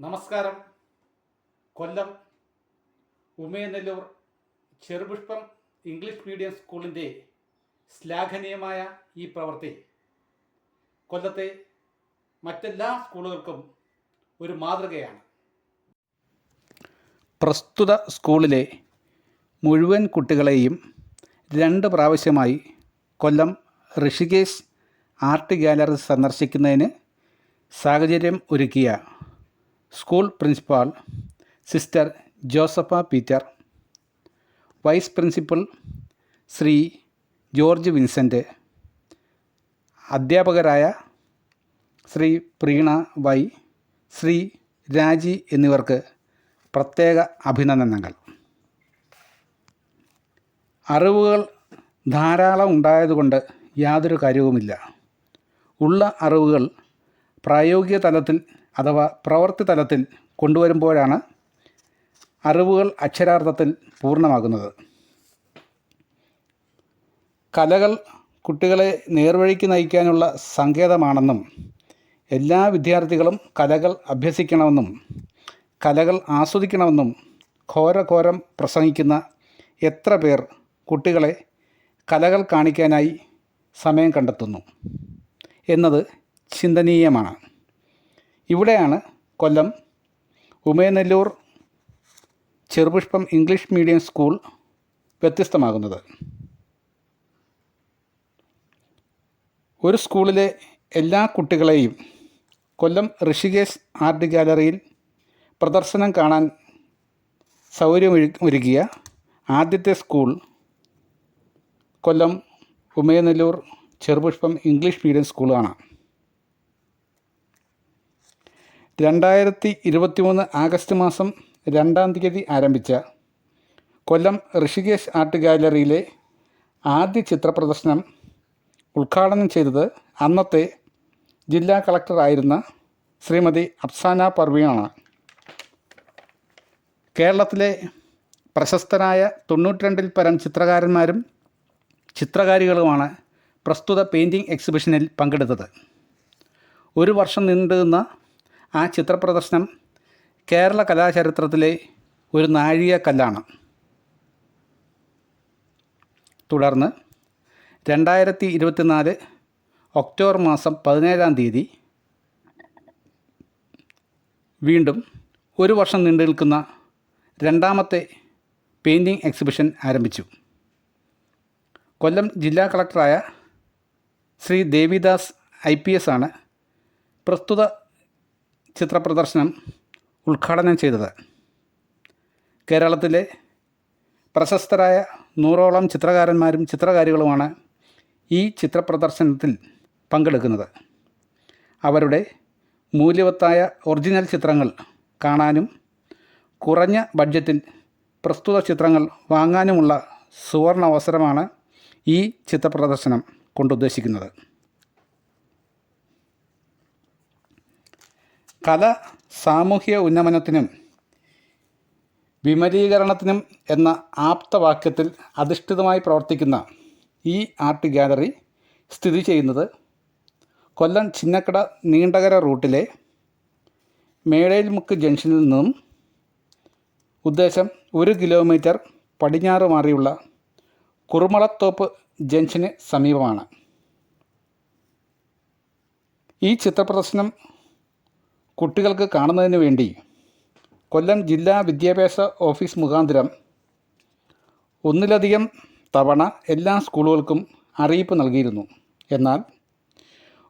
നമസ്കാരം. കൊല്ലം Umayanallur Cherupushpam English medium സ്കൂളിൻ്റെ ശ്ലാഘനീയമായ ഈ പ്രവൃത്തി കൊല്ലത്തെ മറ്റെല്ലാ സ്കൂളുകൾക്കും ഒരു മാതൃകയാണ്. പ്രസ്തുത സ്കൂളിലെ മുഴുവൻ കുട്ടികളെയും 2 പ്രാവശ്യമായി കൊല്ലം ഋഷികേശ് ആർട്ട് ഗാലറി സന്ദർശിക്കുന്നതിന് സാഹചര്യം ഒരുക്കിയ school principal sister Josepha Peter, vice principal Shri George Vincent, അധ്യാപകരായ ശ്രീ പ്രീണ വൈ, ശ്രീ രാജി എന്നിവർക്ക് പ്രത്യേക അഭിനന്ദനങ്ങൾ. അറിവുകൾ ധാരാളം ഉണ്ടായതുകൊണ്ട് യാതൊരു കാര്യവുമില്ല. ഉള്ള അറിവുകൾ പ്രായോഗിക തലത്തിൽ അഥവാ പ്രവൃത്തി തലത്തിൽ കൊണ്ടുവരുമ്പോഴാണ് അറിവുകൾ അക്ഷരാർത്ഥത്തിൽ പൂർണ്ണമാകുന്നത്. കലകൾ കുട്ടികളെ നേർവഴിക്ക് നയിക്കാനുള്ള സങ്കേതമാണെന്നും എല്ലാ വിദ്യാർത്ഥികളും കലകൾ അഭ്യസിക്കണമെന്നും കലകൾ ആസ്വദിക്കണമെന്നും ഘോരഘോരം പ്രസംഗിക്കുന്ന എത്ര പേർ കുട്ടികളെ കലകൾ കാണിക്കാനായി സമയം കണ്ടെത്തുന്നു എന്നത് ചിന്തനീയമാണ്. ഇവിടെയാണ് കൊല്ലം Umayanallur Cherupushpam English medium school വ്യത്യസ്തമാകുന്നത്. ഒരു സ്കൂളിലെ എല്ലാ കുട്ടികളെയും കൊല്ലം ഋഷികേശ് ആർട്ട് ഗാലറിയിൽ പ്രദർശനം കാണാൻ സൗകര്യമൊരുക്കിയ ആദ്യത്തെ സ്കൂൾ കൊല്ലം ഉമയനെല്ലൂർ ചെറുപുഷ്പം ഇംഗ്ലീഷ് മീഡിയം സ്കൂളാണ്. 2023 ആഗസ്റ്റ് മാസം 2-ാം തീയതി ആരംഭിച്ച കൊല്ലം ഋഷികേശ് ആർട്ട് ഗാലറിയിലെ ആദ്യ ചിത്രപ്രദർശനം ഉദ്ഘാടനം ചെയ്തത് അന്നത്തെ ജില്ലാ കളക്ടറായിരുന്ന ശ്രീമതി അഫ്സാന പർവീണാണ്. കേരളത്തിലെ പ്രശസ്തരായ 92-ൽ പരം ചിത്രകാരന്മാരും ചിത്രകാരികളുമാണ് പ്രസ്തുത പെയിൻറ്റിംഗ് എക്സിബിഷനിൽ പങ്കെടുത്തത്. 1 വർഷം നീണ്ടുനിന്ന ആ ചിത്രപ്രദർശനം കേരള കലാചരിത്രത്തിലെ ഒരു നാഴികക്കല്ലാണ്. തുടർന്ന് 2024 ഒക്ടോബർ മാസം 17-ാം തീയതി വീണ്ടും 1 വർഷം നീണ്ടു നിൽക്കുന്ന 2ാമത്തെ പെയിൻറ്റിംഗ് എക്സിബിഷൻ ആരംഭിച്ചു. കൊല്ലം ജില്ലാ കളക്ടറായ ശ്രീ ദേവിദാസ് IPS ആണ് പ്രസ്തുത ചിത്രപ്രദർശനം ഉദ്ഘാടനം ചെയ്തത്. കേരളത്തിലെ പ്രശസ്തരായ 100ഓളം ചിത്രകാരന്മാരും ചിത്രകാരികളുമാണ് ഈ ചിത്രപ്രദർശനത്തിൽ പങ്കെടുക്കുന്നത്. അവരുടെ മൂല്യവത്തായ ഒറിജിനൽ ചിത്രങ്ങൾ കാണാനും കുറഞ്ഞ ബഡ്ജറ്റിൽ പ്രസ്തുത ചിത്രങ്ങൾ വാങ്ങാനുമുള്ള സുവർണ അവസരമാണ് ഈ ചിത്രപ്രദർശനം കൊണ്ടുദ്ദേശിക്കുന്നത്. കല സാമൂഹ്യ ഉന്നമനത്തിനും വിമലീകരണത്തിനും എന്ന ആപ്തവാക്യത്തിൽ അധിഷ്ഠിതമായി പ്രവർത്തിക്കുന്ന ഈ ആർട്ട് ഗാലറി സ്ഥിതി ചെയ്യുന്നത് കൊല്ലം ചിന്നക്കട നീണ്ടകര റൂട്ടിലെ മേടയിൽമുക്ക് ജംഗ്ഷനിൽ നിന്നും ഉദ്ദേശം 1 കിലോമീറ്റർ പടിഞ്ഞാറ് മാറിയുള്ള കുറുമളത്തോപ്പ് ജംഗ്ഷന് സമീപമാണ്. ഈ ചിത്രപ്രദർശനം കുട്ടികൾക്ക് കാണുന്നതിന് വേണ്ടി കൊല്ലം ജില്ലാ വിദ്യാഭ്യാസ ഓഫീസ് മുഖാന്തരം 1ലധികം തവണ എല്ലാ സ്കൂളുകൾക്കും അറിയിപ്പ് നൽകിയിരുന്നു. എന്നാൽ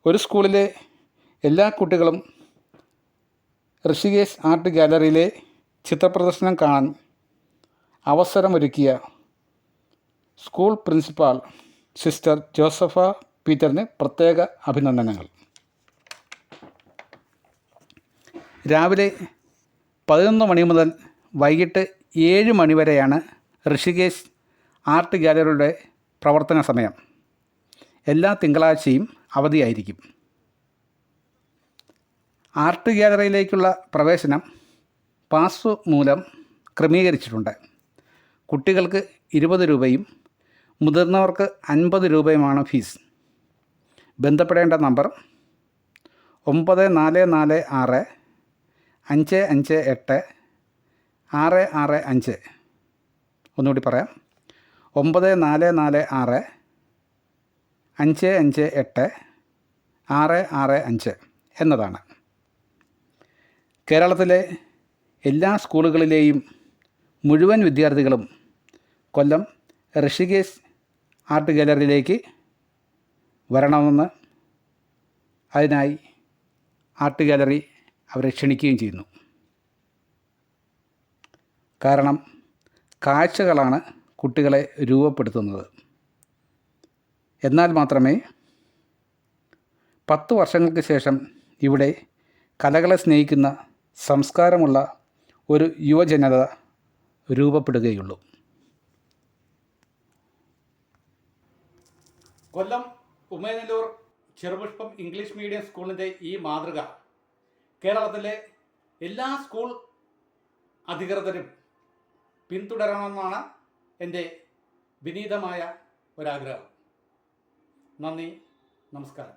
ഒരു സ്കൂളിലെ എല്ലാ കുട്ടികളും ഋഷികേശ് ആർട്ട് ഗാലറിയിലെ ചിത്രപ്രദർശനം കാണാൻ അവസരമൊരുക്കിയ സ്കൂൾ പ്രിൻസിപ്പാൾ സിസ്റ്റർ ജോസഫ പീറ്ററിന് പ്രത്യേക അഭിനന്ദനങ്ങൾ. രാവിലെ 11 മണി മുതൽ വൈകിട്ട് 7 മണി വരെയാണ് ഋഷികേശ് ആർട്ട് ഗാലറിയുടെ പ്രവർത്തന സമയം. എല്ലാ തിങ്കളാഴ്ചയും അവധിയായിരിക്കും. ആർട്ട് ഗാലറിയിലേക്കുള്ള പ്രവേശനം പാസ് മൂലം ക്രമീകരിച്ചിട്ടുണ്ട്. കുട്ടികൾക്ക് 20 രൂപയും മുതിർന്നവർക്ക് 50 രൂപയുമാണ് ഫീസ്. ബന്ധപ്പെടേണ്ട നമ്പർ 9446 558 665. ഒന്നുകൂടി പറയാം, 9446 558 665 എന്നതാണ്. കേരളത്തിലെ എല്ലാ സ്കൂളുകളിലെയും മുഴുവൻ വിദ്യാർത്ഥികളും കൊല്ലം ഋഷികേശ് ആർട്ട് ഗാലറിയിലേക്ക് വരണമെന്ന് അതിനായി ആർട്ട് ഗാലറി അവരെ ക്ഷണിക്കുകയും ചെയ്യുന്നു. കാരണം കാഴ്ചകളാണ് കുട്ടികളെ രൂപപ്പെടുത്തുന്നത്. എന്നാൽ മാത്രമേ 10 വർഷങ്ങൾക്ക് ശേഷം ഇവിടെ കലകളെ സ്നേഹിക്കുന്ന സംസ്കാരമുള്ള ഒരു യുവജനത രൂപപ്പെടുകയുള്ളൂ. കൊല്ലം ഉമയനല്ലൂർ ചെറുപുഷ്പം ഇംഗ്ലീഷ് മീഡിയം സ്കൂളിൻ്റെ ഈ മാതൃക കേരളത്തിലെ എല്ലാ സ്കൂൾ അധികൃതരും പിന്തുടരണമെന്നാണ് എൻ്റെ വിനീതമായ ഒരാഗ്രഹം. നന്ദി, നമസ്കാരം.